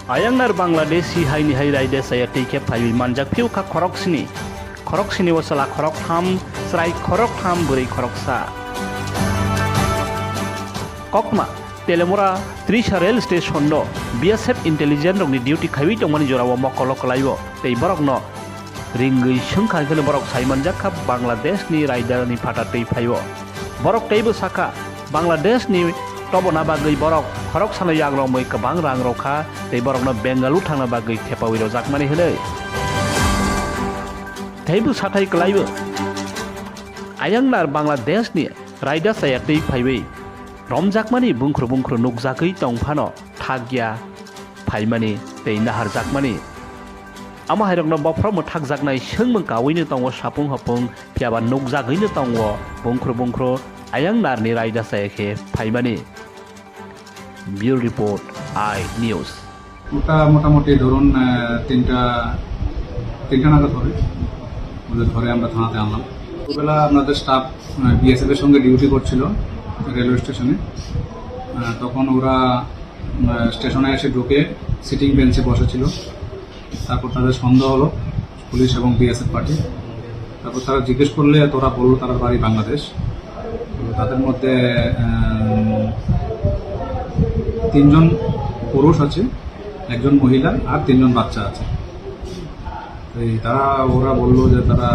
Ayangnar Bangladeshi haini hai raide saya tike phawi manjak phiu kha khoroksini wasala khorok tham srai khorok tham buri khoroksa kokma Teliamura Rail station no BSF intelligence rokni duty khawi tongmani jorawo mokolo kolaibo tei borokno ringui sungkha khene borok sai manjak kha Bangladesh ni rider ni phata tei phaibo borok teibo saka Bangladesh ni tobona bagui borok khorok sana yagrong moi kabang rang rokha tei borokno Bengalu thangna bagui thepawi rojak mani hene teibo sathai klaibo ayangnar Bangladesh ni rider saya tei phaiwi romjakmani bungkhru nukjakui tongphano thagya phaimani tei nahar jakmani ama hairokno bofromo thakjaknai sengmung kawiनो tongo sapung hapung phiaba nukjagoino tongo bungkhru ayangnar ni raida saike phaimani bureau report I news ওটা মোটামুটি ধরুন তিনটা নাগাদ হবে ওদের ধরে আমরা থানাতে আনলাম ওবেলা আপনাদের স্টাফ বিএসএফ এর সঙ্গে ডিউটি করছিল রেলওয়ে স্টেশনে তখন ওরা স্টেশনে এসে ঢুকে সিটিং বেঞ্চে বসেছিল তারপর তাদের সন্দেহ হলো পুলিশ এবং বিএসএফ পার্টি তারপর তারা জিজ্ঞেস করলে তোরা বললো তার বাড়ি বাংলাদেশ তাদের মধ্যে 3 জন পুরুষ আছে একজন মহিলা আর 3 জন বাচ্চা আছে ওরা বললো যে তারা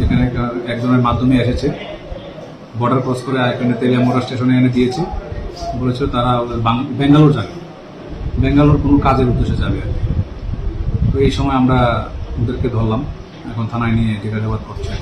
এখানে একজনের মাধ্যমে এসেছে বর্ডার ক্রস করে এখানে তেলিয়ামুরা স্টেশনে এনে দিয়েছে বলেছিল তারা বেঙ্গালুরু যাবে বেঙ্গালুরু কোনো কাজের উদ্দেশ্যে যাবে তো এই সময় আমরা ওদেরকে ধরলাম এখন থানায় নিয়ে জিজ্ঞাসাবাদ করছে